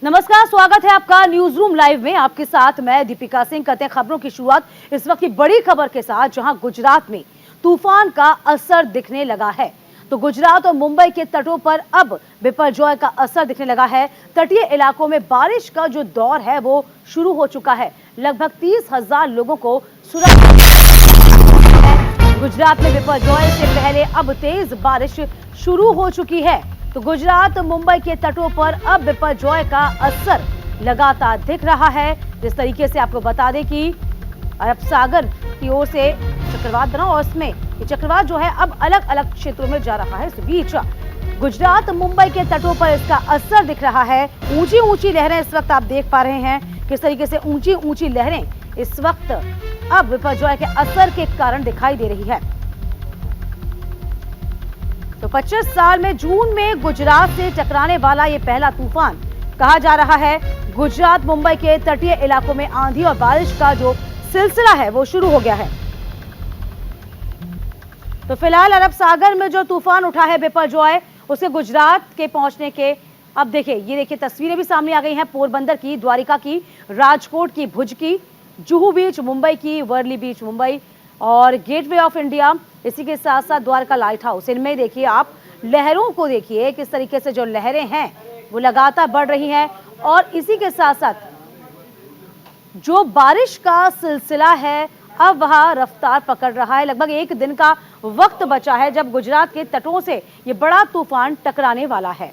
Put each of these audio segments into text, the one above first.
नमस्कार, स्वागत है आपका न्यूज रूम लाइव में। आपके साथ मैं दीपिका सिंह। करते हैं खबरों की शुरुआत इस वक्त की बड़ी खबर के साथ, जहां गुजरात में तूफान का असर दिखने लगा है। तो गुजरात और मुंबई के तटों पर अब बिपरजॉय का असर दिखने लगा है। तटीय इलाकों में बारिश का जो दौर है वो शुरू हो चुका है। लगभग 30,000 लोगों को सुरक्षित। गुजरात में बिपरजॉय से पहले अब तेज बारिश शुरू हो चुकी है। तो गुजरात मुंबई के तटों पर अब बिपरजॉय का असर लगातार दिख रहा है। जिस तरीके से आपको बता दें कि अरब सागर की ओर से चक्रवात बना और इसमें ये चक्रवात जो है अब अलग अलग क्षेत्रों में जा रहा है। इस बीच गुजरात मुंबई के तटों पर इसका असर दिख रहा है। ऊंची ऊंची लहरें इस वक्त आप देख पा रहे हैं किस तरीके से ऊंची ऊंची लहरें इस वक्त अब बिपरजॉय के असर के कारण दिखाई दे रही है। तो 25 साल में जून में गुजरात से टकराने वाला ये पहला तूफान कहा जा रहा है। गुजरात मुंबई के तटीय इलाकों में आंधी और बारिश का जो सिलसिला है वो शुरू हो गया है। तो फिलहाल अरब सागर में जो तूफान उठा है बिपरजॉय, उसके गुजरात के पहुंचने के अब देखिए, ये देखिए तस्वीरें भी सामने आ गई हैं। पोरबंदर की, द्वारिका की, राजकोट की, भुज की, जुहू बीच मुंबई की, वर्ली बीच मुंबई और गेटवे ऑफ इंडिया, इसी के साथ साथ द्वारका लाइट हाउस। इनमें देखिए आप लहरों को देखिए किस तरीके से जो लहरें हैं वो लगातार बढ़ रही हैं। और इसी के साथ साथ जो बारिश का सिलसिला है अब वह रफ्तार पकड़ रहा है। लगभग एक दिन का वक्त बचा है जब गुजरात के तटों से ये बड़ा तूफान टकराने वाला है।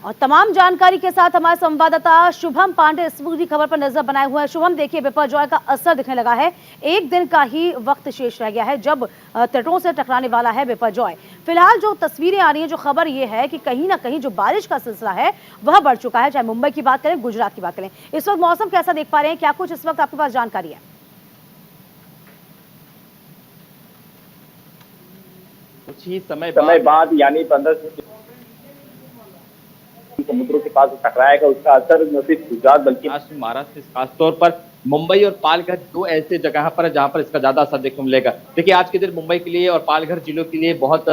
और तमाम जानकारी के साथ हमारे संवाददाता शुभम पांडे इस पूरी खबर पर नजर बनाए हुए हैं। शुभम, देखिए बिपरजॉय का असर दिखने लगा है। एक दिन का ही वक्त शेष रह गया है जब तटों से टकराने वाला है बिपरजॉय। फिलहाल जो तस्वीरें आ रही हैं, जो खबर ये है कि कहीं ना कहीं जो बारिश का सिलसिला है वह बढ़ चुका है। चाहे मुंबई की बात करें, गुजरात की बात करें, इस वक्त मौसम कैसा देख पा रहे हैं? क्या कुछ इस वक्त आपके पास जानकारी है? कुछ ही समय बाद यानी 15 से समुद्रों के पास टकराएगा, उसका असर न सिर्फ गुजरात बल्कि महाराष्ट्र, खासतौर पर मुंबई और पालघर दो ऐसे जगह पर है जहां पर इसका ज्यादा असर देखने को मिलेगा। देखिए, आज के दिन मुंबई के लिए और पालघर जिलों के लिए बहुत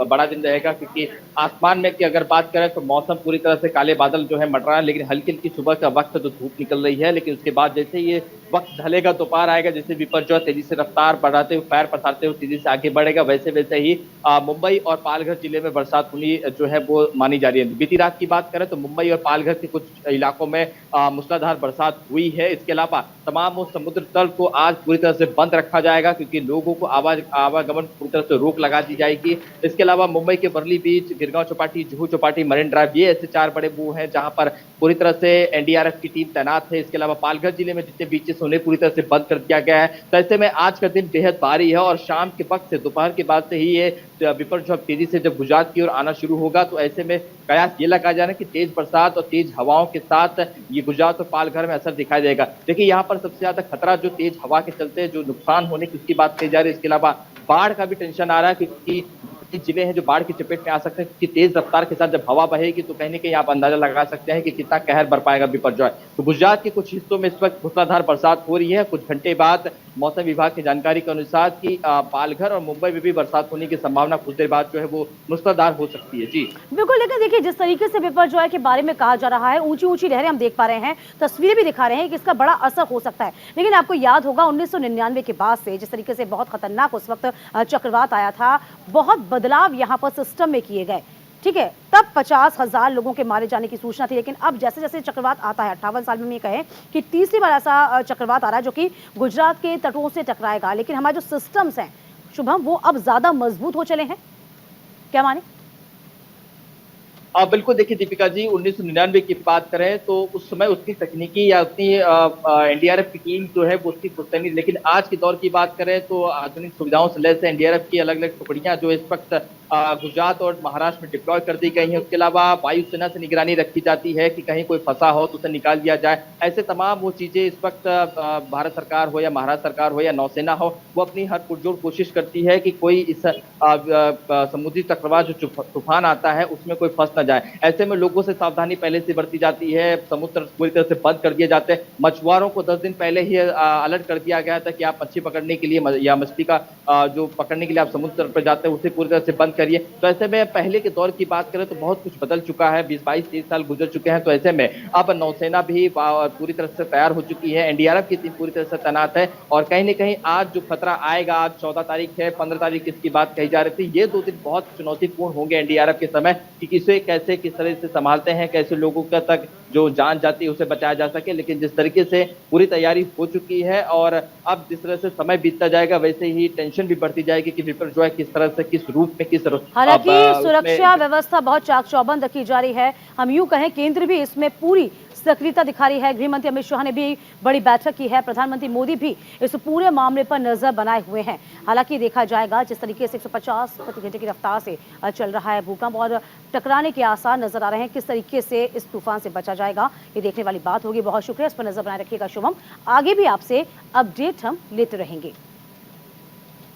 बड़ा दिन रहेगा, क्योंकि आसमान में की अगर बात करें तो मौसम पूरी तरह से काले बादल जो है मंडरा है, लेकिन हल्की हल्की सुबह का वक्त तो धूप निकल रही है। लेकिन उसके बाद जैसे ये वक्त ढलेगा, दोपहर आएगा, जैसे बिपरजॉय तेजी से रफ्तार बढ़ाते हुए, पैर पसारते हुए तेजी से आगे बढ़ेगा, वैसे वैसे ही मुंबई और पालघर जिले में बरसात होनी जो है वो मानी जा रही है। बीती रात की बात करें तो मुंबई और पालघर के कुछ इलाकों में मूसलाधार बरसात हुई है। इसके अलावा तमाम समुद्र तल को आज पूरी तरह से बंद रखा जाएगा, क्योंकि लोगों को आवागमन पूरी तरह से रोक लगा दी जाएगी। इसके अलावा मुंबई के वर्ली बीच, गिरगांव चौपाटी, जुहू चौपाटी, मरीन ड्राइव, ये ऐसे 4 बड़े वो हैं जहां पर पूरी तरह से एनडीआरएफ की टीम तैनात है। इसके अलावा पालघर जिले में जितने बीचेस उन्हें पूरी तरह से बंद कर दिया गया है। तो ऐसे में आज का दिन बेहद भारी है और शाम के वक्त से, दोपहर के बाद से ही ये बिपरजॉय तेजी से जब गुजरात की ओर आना शुरू होगा, तो ऐसे में कयास ये लगाया जा रहा है कि तेज बरसात और तेज हवाओं के साथ ये गुजरात और पालघर में असर दिखाई देगा। देखिए, यहाँ पर सबसे ज्यादा खतरा जो तेज हवा के चलते जो नुकसान होने की उसकी बात कही जा रही है। इसके अलावा बाढ़ का भी टेंशन आ रहा है, क्योंकि जिले हैं जो बाढ़ की चपेट में आ सकते हैं, क्योंकि तेज रफ्तार के साथ जब हवा बहेगी तो कहीं ना कहीं आप अंदाजा लगा सकते हैं कि कितना कहर बर पाएगा बिपरजॉय। तो गुजरात के कुछ हिस्सों में इस वक्त मूसलाधार बरसात हो रही है। कुछ घंटे बाद मौसम विभाग की जानकारी के अनुसार कि पालघर और मुंबई में भी बरसात होने की संभावना कुछ देर बाद जो है वो मूसलाधार हो सकती है। जी बिल्कुल, लेकिन देखिए जिस तरीके से बिपरजॉय के बारे में कहा जा रहा है, ऊंची ऊंची लहरें हम देख पा रहे हैं, तस्वीरें भी दिखा रहे हैं कि इसका बड़ा असर हो सकता है। लेकिन आपको याद होगा 1999 के बाद से जिस तरीके से बहुत खतरनाक उस वक्त चक्रवात आया था, बहुत बदलाव यहाँ पर सिस्टम में किए गए। ठीक है, तब 50,000 लोगों के मारे जाने की सूचना थी, लेकिन अब जैसे जैसे चक्रवात आता है, 58 साल में ये कहें कि तीसरी बार ऐसा चक्रवात आ रहा है जो कि गुजरात के तटों से टकराएगा। लेकिन हमारे जो सिस्टम्स हैं शुभम, वो अब ज्यादा मजबूत हो चले हैं, क्या माने? बिल्कुल, देखिए दीपिका जी, 1999 की बात करें तो उस समय उसकी तकनीकी या उतनी एनडीआरएफ की टीम जो है वो उसकी पुख्ता नहीं। लेकिन आज के दौर की बात करें तो आधुनिक सुविधाओं से लैस एनडीआरएफ की अलग अलग टुकड़ियां जो इस वक्त गुजरात और महाराष्ट्र में डिप्लॉय कर दी गई है। उसके अलावा वायुसेना से निगरानी रखी जाती है कि कहीं कोई फंसा हो तो उसे निकाल दिया जाए। ऐसे तमाम वो चीजें इस वक्त भारत सरकार हो या महाराष्ट्र सरकार हो या नौसेना हो, वो अपनी हर पुरजोर कोशिश करती है कि कोई इस समुद्री चक्रवात जो तूफान आता है उसमें कोई फंस ना जाए। ऐसे में लोगों से सावधानी पहले से बरती जाती है, समुद्र पूरी तरह से बंद कर दिए जाते हैं। मछुआरों को 10 दिन पहले ही अलर्ट कर दिया गया था कि आप मच्छी पकड़ने के लिए या मछली का जो पकड़ने के लिए आप समुद्र पर जाते हैं उसे पूरी तरह से बंद करिए। तो ऐसे में पहले के दौर की बात करें तो बहुत कुछ बदल चुका है, 20-22-23 साल गुजर चुके हैं। तो ऐसे में अब नौसेना भी पूरी तरह से तैयार हो चुकी है, एनडीआरएफ की टीम पूरी तरह से तैनात है और कहीं न कहीं आज जो खतरा आएगा, आज 14 तारीख है, 15 तारीख इसकी बात कही जा रही थी, ये 2 दिन बहुत चुनौतीपूर्ण होंगे एनडीआरएफ के समय कि किसे कैसे किस तरह से संभालते हैं, कैसे लोगों का तक जो जान जाती है उसे बचाया जा सके। लेकिन जिस तरीके से पूरी तैयारी हो चुकी है और अब जिस तरह से समय बीतता जाएगा वैसे ही टेंशन भी बढ़ती जाएगी कि बिपरजॉय किस तरह से, किस रूप में, किस हालांकि सुरक्षा व्यवस्था बहुत चाक चौबंद रखी जा रही है। हम यूं कहें केंद्र भी इसमें पूरी सक्रियता दिखा रही है। गृह मंत्री अमित शाह ने भी बड़ी बैठक की है, प्रधानमंत्री मोदी भी इस पूरे मामले पर नजर बनाए हुए हैं। हालांकि देखा जाएगा जिस तरीके से 150 प्रति घंटे की रफ्तार से चल रहा है भूकंप और टकराने के आसार नजर आ रहे हैं, किस तरीके से इस तूफान से बचा जाएगा ये देखने वाली बात होगी। बहुत शुक्रिया, इस पर नजर बनाए रखिएगा शुभम, आगे भी आपसे अपडेट हम लेते रहेंगे।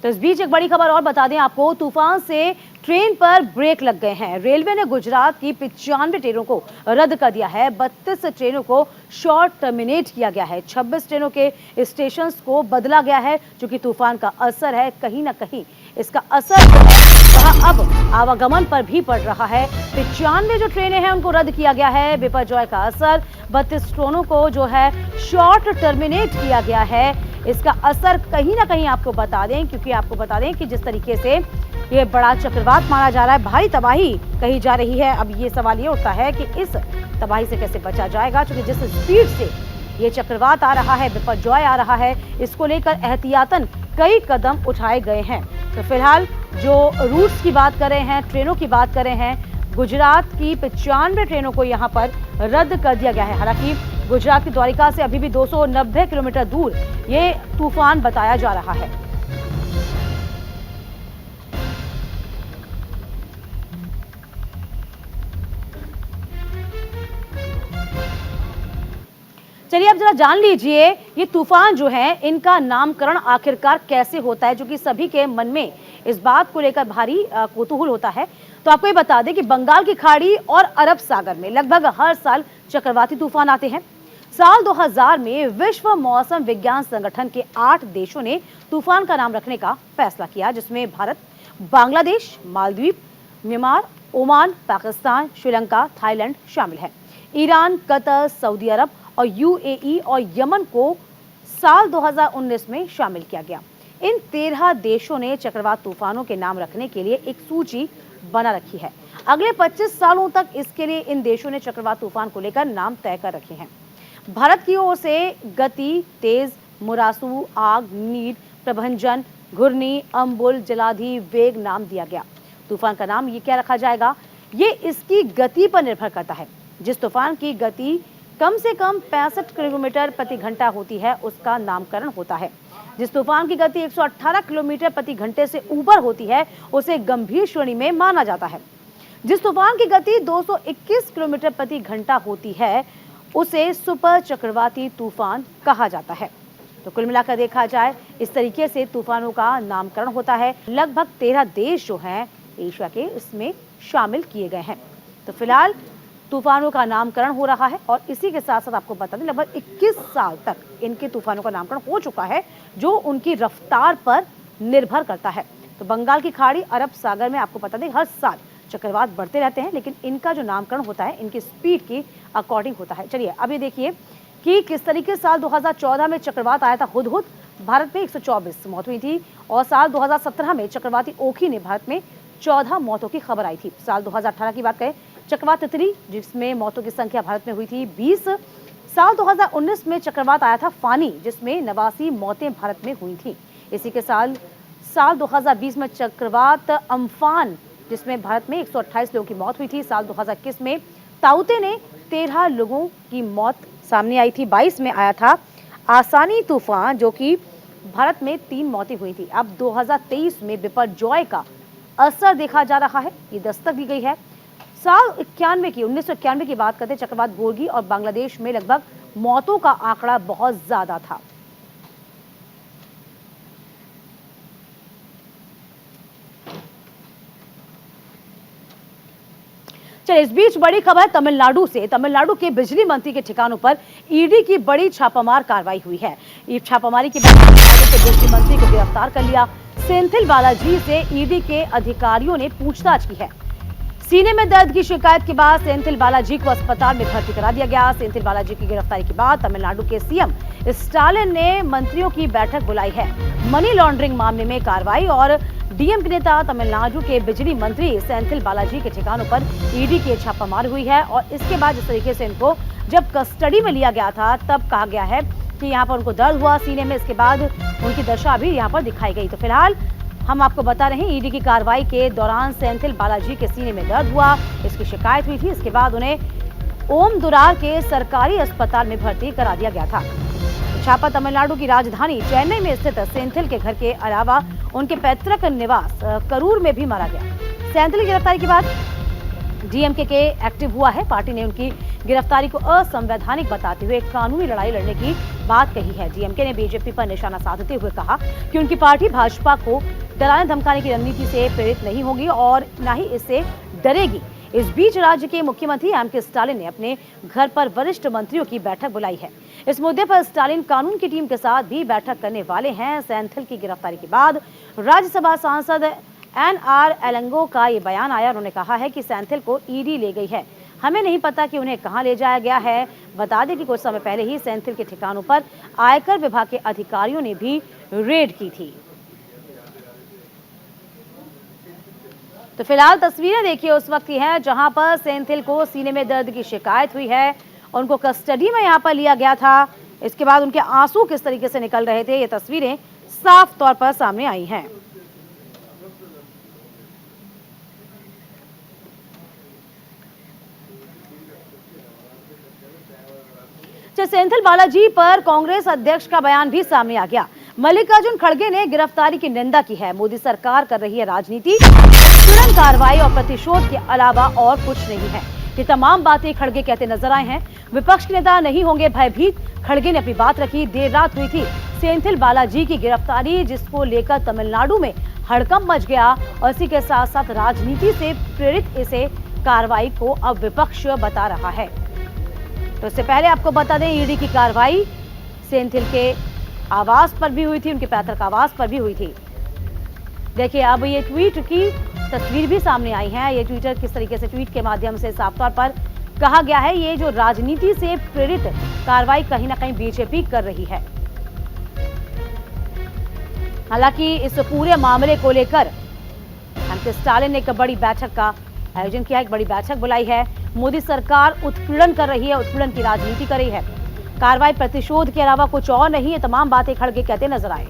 तो इस बीच एक बड़ी खबर और बता दें आपको, तूफान से ट्रेन पर ब्रेक लग गए हैं। रेलवे ने गुजरात की 95 ट्रेनों को रद्द कर दिया है, 32 ट्रेनों को शॉर्ट टर्मिनेट किया गया है, 26 ट्रेनों के स्टेशन को बदला गया है। चूंकि तूफान का असर है, कहीं ना कहीं इसका असर जो है वह अब आवागमन पर भी पड़ रहा है। 95 जो ट्रेनें हैं उनको रद्द किया गया है। बिपरजॉय का असर, 32 ट्रेनों को जो है शॉर्ट टर्मिनेट किया गया है, इसका असर कहीं ना कहीं आपको बता दें, क्योंकि आपको बता दें कि जिस तरीके से ये बड़ा चक्रवात माना जा रहा है, भारी तबाही कही जा रही है। अब ये सवाल ये उठता है कि इस तबाही से कैसे बचा जाएगा, क्योंकि जिस स्पीड से ये चक्रवात आ रहा है, बिपरजॉय आ रहा है, इसको लेकर एहतियातन कई कदम उठाए गए हैं। तो फिलहाल जो रूट्स की बात कर रहे हैं, ट्रेनों की बात कर रहे हैं, गुजरात की 95 ट्रेनों को यहाँ पर रद्द कर दिया गया है। हालांकि गुजरात की द्वारिका से अभी भी 290 किलोमीटर दूर ये तूफान बताया जा रहा है। चलिए अब जरा जान लीजिए ये तूफान जो है इनका नामकरण आखिरकार कैसे होता है, जो कि सभी के मन में इस बात को लेकर भारी कौतूहल होता है। तो आपको ये बता दें कि बंगाल की खाड़ी और अरब सागर में लगभग हर साल चक्रवाती तूफान आते हैं। साल 2000 में विश्व मौसम विज्ञान संगठन के 8 देशों ने तूफान का नाम रखने का फैसला किया, जिसमें Bharat, Bangladesh, Maldives, Myanmar, Oman, Pakistan, Sri Lanka, Thailand शामिल है। ईरान, कतर, सऊदी अरब और यूएई और यमन को साल 2019 में शामिल किया गया। इन 13 देशों ने चक्रवात तूफानों के नाम रखने के लिए एक सूची बना रखी है। अगले 25 सालों तक इसके लिए इन देशों ने चक्रवात तूफान को लेकर नाम तय कर रखे हैं। भारत की ओर से गति, तेज, मुरासू, आग, नीड, प्रभंजन, घुर्नी, अम्बुल, जलाधि, वेग नाम दिया गया। तूफान का नाम ये क्या रखा जाएगा, ये इसकी गति पर निर्भर करता है। जिस तूफान की गति कम से कम 65 किलोमीटर प्रति घंटा होती है उसका नामकरण होता है। जिस तूफान की गति 118 किलोमीटर प्रति घंटे से ऊपर होती है उसे गंभीर श्रेणी में माना जाता है। जिस तूफान की गति 221 किलोमीटर प्रति घंटा होती है उसे सुपर चक्रवाती तूफान कहा जाता है। तो कुल मिलाकर देखा जाए इस तरीके से तूफानों का नामकरण होता है। लगभग 13 देश जो हैं एशिया के इसमें शामिल किए गए हैं। तो फिलहाल तूफानों का नामकरण हो रहा है और इसी के साथ साथ आपको बता दें लगभग 21 साल तक इनके तूफानों का नामकरण हो चुका है, जो उनकी रफ्तार पर निर्भर करता है। तो बंगाल की खाड़ी, अरब सागर में आपको बता दें हर साल चक्रवात बढ़ते रहते हैं, लेकिन इनका जो नामकरण होता है इनकी स्पीड की अकॉर्डिंग होता है। चलिए अब ये देखिए कि किस तरीके साल 2014 में चक्रवात आया था हुदहुद, भारत में 124 मौत हुई थी और साल 2017 में चक्रवाती ओखी ने भारत में 14 मौतों की खबर आई थी। साल 2018 की बात करें, चक्रवात तितली जिसमें मौतों की संख्या भारत में हुई थी 20। साल 2019 में चक्रवात आया था फानी, जिसमें 89 मौतें भारत में हुई थी। इसी के साल 2020 में चक्रवात अम्फान, जिसमें भारत में 128 लोगों की मौत हुई थी। साल 2021 में ताउते ने 13 लोगों की मौत सामने आई थी। 22 में आया था आसानी तूफान, जो कि भारत में 3 मौतें हुई थी। अब 2023 में बिपरजॉय का असर देखा जा रहा है, ये दस्तक दी गई है। साल 1991 की बात करते चक्रवात गोर्गी और बांग्लादेश में लगभग मौतों का आंकड़ा बहुत ज्यादा था। चलिए, इस बीच बड़ी खबर तमिलनाडु से। तमिलनाडु के बिजली मंत्री के ठिकानों पर ईडी की बड़ी छापामार कार्रवाई हुई है। ये छापामारी के बाद तमिलनाडु के बिजली मंत्री को गिरफ्तार कर लिया। सेंथिल बालाजी से ईडी के अधिकारियों ने पूछताछ की है। सीने में दर्द की शिकायत के बाद सेंथिल बालाजी को अस्पताल में भर्ती करा दिया गया। सेंथिल बालाजी की गिरफ्तारी के बाद तमिलनाडु के सीएम स्टालिन ने मंत्रियों की बैठक बुलाई है। मनी लॉन्ड्रिंग मामले में कार्रवाई और डीएम के नेता तमिलनाडु के बिजली मंत्री सेंथिल बालाजी के ठिकानों पर ईडी की छापामार हुई है। और इसके बाद जिस तरीके से इनको जब कस्टडी में लिया गया था तब कहा गया है कि यहाँ पर उनको दर्द हुआ सीने में, इसके बाद उनकी दशा भी यहाँ पर दिखाई गई। तो फिलहाल हम आपको बता रहे हैं, ईडी की कार्रवाई के दौरान सेंथिल बालाजी के सीने में दर्द हुआ, इसकी शिकायत हुई थी। इसके बाद उन्हें ओम दुरार के सरकारी अस्पताल में भर्ती करा दिया गया था। छापा तमिलनाडु की राजधानी चेन्नई में स्थित सेंथिल के घर के अलावा उनके पैतृक निवास करूर में भी मारा गया। सेंथिल की गिरफ्तारी के बाद डीएमके के एक्टिव हुआ है। पार्टी ने उनकी गिरफ्तारी को असंवैधानिक बताते हुए कानूनी लड़ाई लड़ने की बात कही है। डीएमके ने बीजेपी पर निशाना साधते हुए कहा कि उनकी पार्टी भाजपा को डराने धमकाने की रणनीति से प्रेरित नहीं होगी और न ही इससे डरेगी। इस बीच राज्य के मुख्यमंत्री एमके स्टालिन ने अपने घर पर वरिष्ठ मंत्रियों की बैठक बुलाई है। इस मुद्दे पर स्टालिन कानून की टीम के साथ भी बैठक करने वाले हैं। सेंथिल की गिरफ्तारी के बाद राज्यसभा सांसद एनआर एलंगो का ये बयान आया। उन्होंने कहा है कि सेंथिल को ईडी ले गई है, हमें नहीं पता कि उन्हें कहां ले जाया गया है। बता दें कि कुछ समय पहले ही सेंथिल के ठिकानों पर आयकर विभाग के अधिकारियों ने भी रेड की थी। तो फिलहाल तस्वीरें देखिए उस वक्त की हैं जहां पर सेंथिल को सीने में दर्द की शिकायत हुई है, उनको कस्टडी में यहां पर लिया गया था। इसके बाद उनके आंसू किस तरीके से निकल रहे थे, ये तस्वीरें साफ तौर पर सामने आई हैं। सेंथिल बालाजी पर कांग्रेस अध्यक्ष का बयान भी सामने आ गया। मल्लिकार्जुन खड़गे ने गिरफ्तारी की निंदा की है। मोदी सरकार कर रही है राजनीति, तुरंत कार्रवाई और प्रतिशोध के अलावा और कुछ नहीं है। ये तमाम बातें खड़गे कहते नजर आए हैं। विपक्ष के नेता नहीं होंगे भयभीत, खड़गे ने अपनी बात रखी। देर रात हुई थी सेंथिल बालाजी की गिरफ्तारी, जिसको लेकर तमिलनाडु में हड़कंप मच गया और इसी के साथ साथ राजनीति से प्रेरित इसे कार्रवाई को अब विपक्ष बता रहा है। तो इससे पहले आपको बता दें, ईडी की कार्रवाई सेंथिल के आवास पर भी हुई थी, उनके पैतृक आवास पर भी हुई थी। देखिए अब ये ट्वीट की तस्वीर भी सामने आई है। ये ट्विटर किस तरीके से ट्वीट के माध्यम से साफ तौर पर कहा गया है, ये जो राजनीति से प्रेरित कार्रवाई कहीं ना कहीं बीजेपी कर रही है। हालांकि इस पूरे मामले को लेकर एमके स्टालिन ने एक बड़ी बैठक का आयोजन किया, एक बड़ी बैठक बुलाई है। मोदी सरकार उत्पीड़न कर रही है, उत्पीड़न की राजनीति कर रही है, कार्रवाई प्रतिशोध के अलावा कुछ और नहीं। ये तमाम बातें खड़गे कहते नजर आए।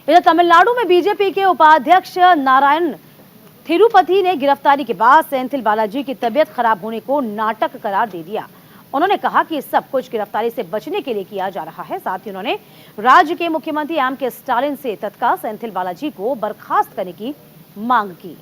इधर तमिलनाडु में बीजेपी के उपाध्यक्ष नारायण थिरुपति ने गिरफ्तारी के बाद सेंथिल बालाजी की तबीयत खराब होने को नाटक करार दे दिया। उन्होंने कहा कि सब कुछ गिरफ्तारी से बचने के लिए किया जा रहा है। साथ ही उन्होंने राज्य के मुख्यमंत्री एमके स्टालिन से तत्काल सेंथिल बालाजी को बर्खास्त करने की मांग की।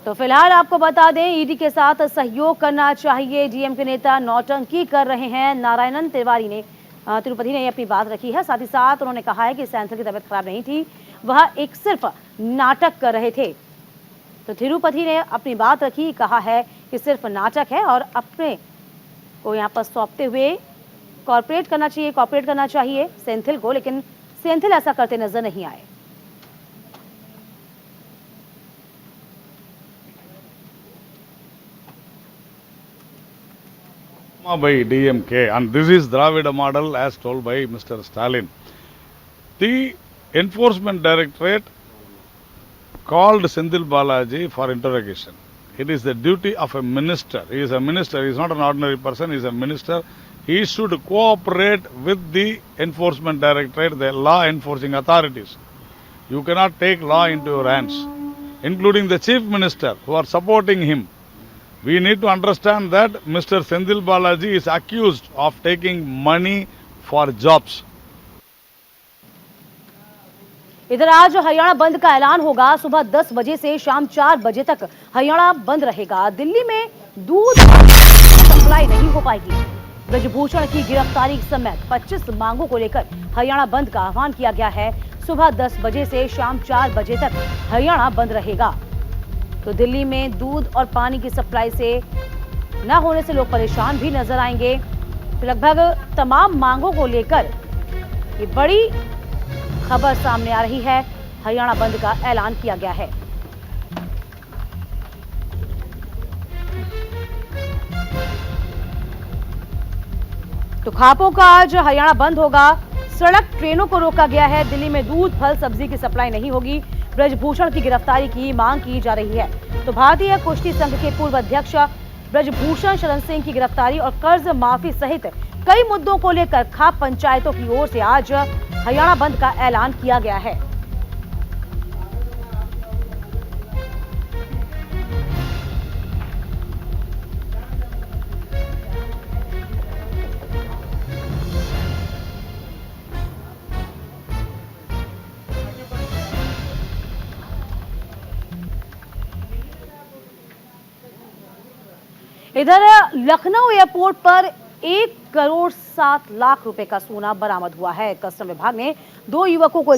तो फिलहाल आपको बता दें, ईडी के साथ सहयोग करना चाहिए, डीएम के नेता नौटंकी कर रहे हैं। नारायणन तिरुपति ने अपनी बात रखी है। साथ ही साथ उन्होंने कहा है कि सेंथिल की तबीयत खराब नहीं थी, वह एक सिर्फ नाटक कर रहे थे। तो तिरुपति ने अपनी बात रखी, कहा है कि सिर्फ नाटक है और अपने को यहाँ पर सौंपते हुए कॉर्पोरेट करना चाहिए सेंथिल को, लेकिन सेंथिल ऐसा करते नजर नहीं आए। by DMK, and this is Dravida model as told by Mr. Stalin. The Enforcement Directorate called Senthil Balaji for interrogation. It is the duty of a minister. He is a minister. He is not an ordinary person. He is a minister. He should cooperate with the Enforcement Directorate, the law enforcing authorities. You cannot take law into your hands, including the Chief Minister who are supporting him. We need to understand that Mr. Senthil Balaji is accused of taking money for jobs. इधर आज हरियाणा बंद का ऐलान होगा। सुबह 10 बजे से शाम 4 बजे तक हरियाणा बंद रहेगा। दिल्ली में दूध सप्लाई नहीं हो पाएगी। ब्रजभूषण की गिरफ्तारी समेत 25 मांगों को लेकर हरियाणा बंद का आह्वान किया गया है। सुबह 10 बजे से शाम 4 बजे तक हरियाणा बंद रहेगा। तो दिल्ली में दूध और पानी की सप्लाई से न होने से लोग परेशान भी नजर आएंगे। तो लगभग तमाम मांगों को लेकर ये बड़ी खबर सामने आ रही है। हरियाणा बंद का ऐलान किया गया है। तो खापों का आज हरियाणा बंद होगा। सड़क ट्रेनों को रोका गया है। दिल्ली में दूध फल सब्जी की सप्लाई नहीं होगी। ब्रजभूषण की गिरफ्तारी की मांग की जा रही है। तो भारतीय कुश्ती संघ के पूर्व अध्यक्ष ब्रजभूषण शरण सिंह की गिरफ्तारी और कर्ज माफी सहित कई मुद्दों को लेकर खाप पंचायतों की ओर से आज हरियाणा बंद का ऐलान किया गया है। इधर लखनऊ एयरपोर्ट पर 1 करोड़ 7 लाख रुपए का सोना बरामद हुआ है। कस्टम विभाग ने 2 युवकों को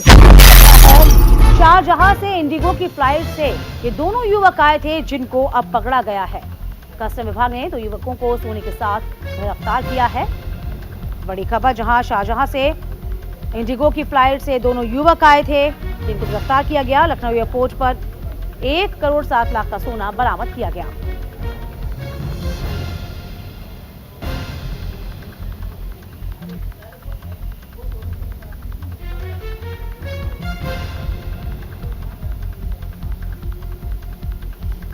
शारजहां से इंडिगो की फ्लाइट से ये दोनों युवक आए थे, जिनको अब पकड़ा गया है। कस्टम विभाग ने 2 युवकों को सोने के साथ गिरफ्तार किया है। बड़ी खबर, जहां शारजहां से इंडिगो की फ्लाइट से दोनों युवक आए थे, जिनको गिरफ्तार किया गया। लखनऊ एयरपोर्ट पर 1 करोड़ 7 लाख का सोना बरामद किया गया।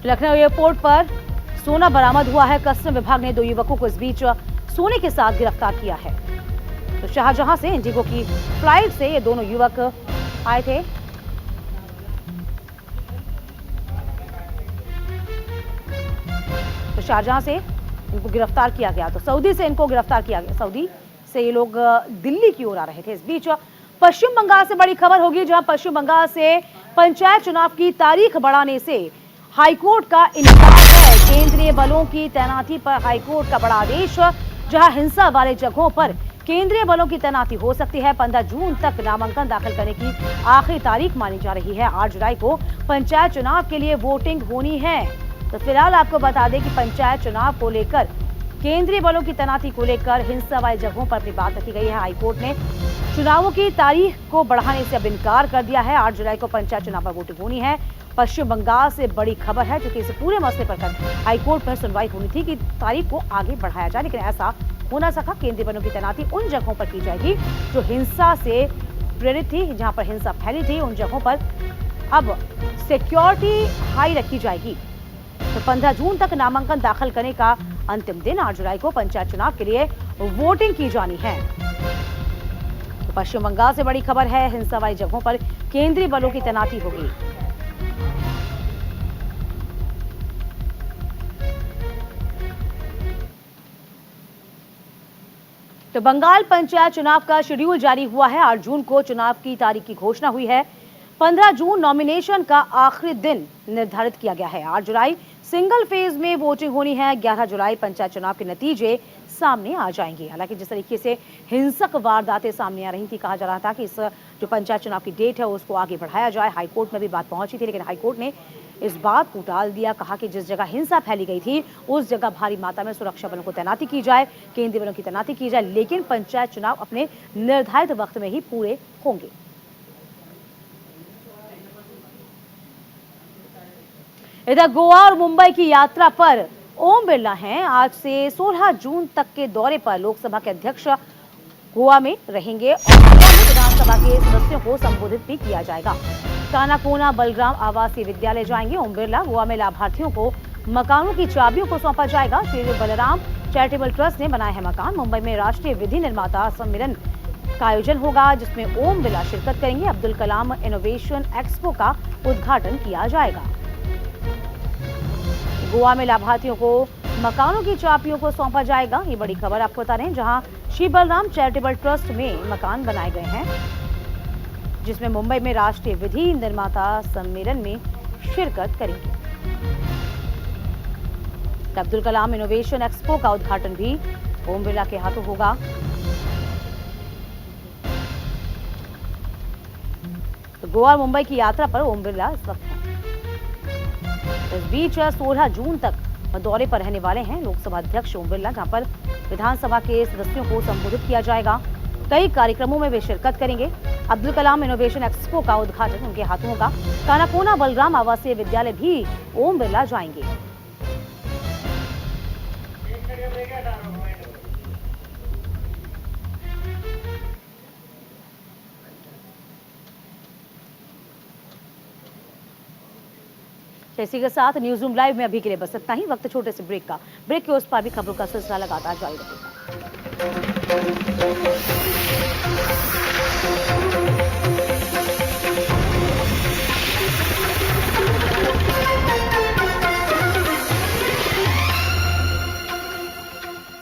लखनऊ एयरपोर्ट पर सोना बरामद हुआ है। कस्टम विभाग ने 2 युवकों को इस बीच सोने के साथ गिरफ्तार किया है। तो शाहजहां से इंडिगो की फ्लाइट से ये दोनों युवक आए थे। तो शाहजहां से इनको गिरफ्तार किया गया। तो सऊदी से इनको गिरफ्तार किया गया। सऊदी से ये लोग दिल्ली की ओर आ रहे थे। इस बीच पश्चिम बंगाल से बड़ी खबर होगी, जहां पश्चिम बंगाल से पंचायत चुनाव की तारीख बढ़ाने से हाईकोर्ट का इनकार है। केंद्रीय बलों की तैनाती पर हाईकोर्ट का बड़ा आदेश। जहां हिंसा वाले जगहों पर केंद्रीय बलों की तैनाती हो सकती है। 15 जून तक नामांकन दाखिल करने की आखिरी तारीख मानी जा रही है। 8 जुलाई को पंचायत चुनाव के लिए वोटिंग होनी है। तो फिलहाल आपको बता दें कि पंचायत चुनाव को लेकर केंद्रीय बलों की तैनाती को लेकर हिंसा वाली जगहों पर अपनी बात रखी गई है। हाईकोर्ट ने चुनावों की तारीख को बढ़ाने से अब इनकार कर दिया है। 8 जुलाई को पंचायत चुनाव पर वोटिंग होनी है। पश्चिम बंगाल से बड़ी खबर है, क्योंकि इस पूरे मसले पर कल हाईकोर्ट में सुनवाई होनी थी कि तारीख को आगे बढ़ाया जाए, लेकिन ऐसा हो ना सका। केंद्रीय बलों की तैनाती उन जगहों पर की जाएगी जो हिंसा से प्रेरित थी, जहां पर हिंसा फैली थी। उन जगहों पर अब सिक्योरिटी हाई रखी जाएगी। तो 15 जून तक नामांकन दाखिल करने का अंतिम दिन। 8 जुलाई को पंचायत चुनाव के लिए वोटिंग की जानी है। तो पश्चिम बंगाल से बड़ी खबर है, हिंसा वाली जगहों पर केंद्रीय बलों की तैनाती होगी। तो बंगाल पंचायत चुनाव का शेड्यूल जारी हुआ है। 8 जून को चुनाव की तारीख की घोषणा हुई है। 15 जून नॉमिनेशन का आखिरी दिन निर्धारित किया गया है। 8 जुलाई सिंगल फेज में वोटिंग होनी है। 11 जुलाई पंचायत चुनाव के नतीजे सामने आ जाएंगे। हालांकि जिस तरीके से हिंसक वारदातें सामने आ रही थी, कहा जा रहा था कि इस जो पंचायत चुनाव की डेट है उसको आगे बढ़ाया जाए। हाईकोर्ट में भी बात पहुंची थी, लेकिन हाईकोर्ट ने इस बात को टाल दिया। कहा कि जिस जगह हिंसा फैली गई थी उस जगह भारी मात्रा में सुरक्षा बलों को तैनाती की जाए, केंद्रीय बलों की तैनाती की जाए, लेकिन पंचायत चुनाव अपने निर्धारित वक्त में ही पूरे होंगे। इधर गोवा और मुंबई की यात्रा पर ओम बिरला हैं। आज से 16 जून तक के दौरे पर लोकसभा के अध्यक्ष गोवा में रहेंगे और गोवा में विधानसभा के सदस्यों को संबोधित भी किया जाएगा। कानाकोना बलराम आवासीय विद्यालय जाएंगे ओम बिरला। गोवा में लाभार्थियों को मकानों की चाबियों को सौंपा जाएगा। श्री बलराम चैरिटेबल ट्रस्ट ने बनाए हैं मकान। मुंबई में राष्ट्रीय विधि निर्माता सम्मेलन का आयोजन होगा, जिसमें ओम बिरला शिरकत करेंगे। अब्दुल कलाम इनोवेशन एक्सपो का उद्घाटन किया जाएगा। गोवा में लाभार्थियों को मकानों की चाबियों को सौंपा जाएगा। ये बड़ी खबर आपको बता रहे हैं, जहां श्री बलराम चैरिटेबल ट्रस्ट में मकान बनाए गए हैं। जिसमें मुंबई में राष्ट्रीय विधि निर्माता सम्मेलन में शिरकत करेंगे। अब्दुल कलाम इनोवेशन एक्सपो का उद्घाटन भी ओम बिरला के हाथों होगा। तो गोवा और मुंबई की यात्रा पर ओम बिरला इस वक्त हैं। इस बीच 16 जून तक दौरे पर रहने वाले हैं लोकसभा अध्यक्ष ओम बिरला, जहां पर विधानसभा के सदस्यों को संबोधित किया जाएगा। कई कार्यक्रमों में वे शिरकत करेंगे। अब्दुल कलाम इनोवेशन एक्सपो का उद्घाटन उनके हाथों होगा। कानाकोना बलराम आवासीय विद्यालय भी ओम बिरला जाएंगे। इसी के साथ न्यूज रूम लाइव में अभी के लिए बस इतना ही। वक्त छोटे से ब्रेक का। ब्रेक के उस पार भी खबरों का सिलसिला लगातार जारी रहेगा।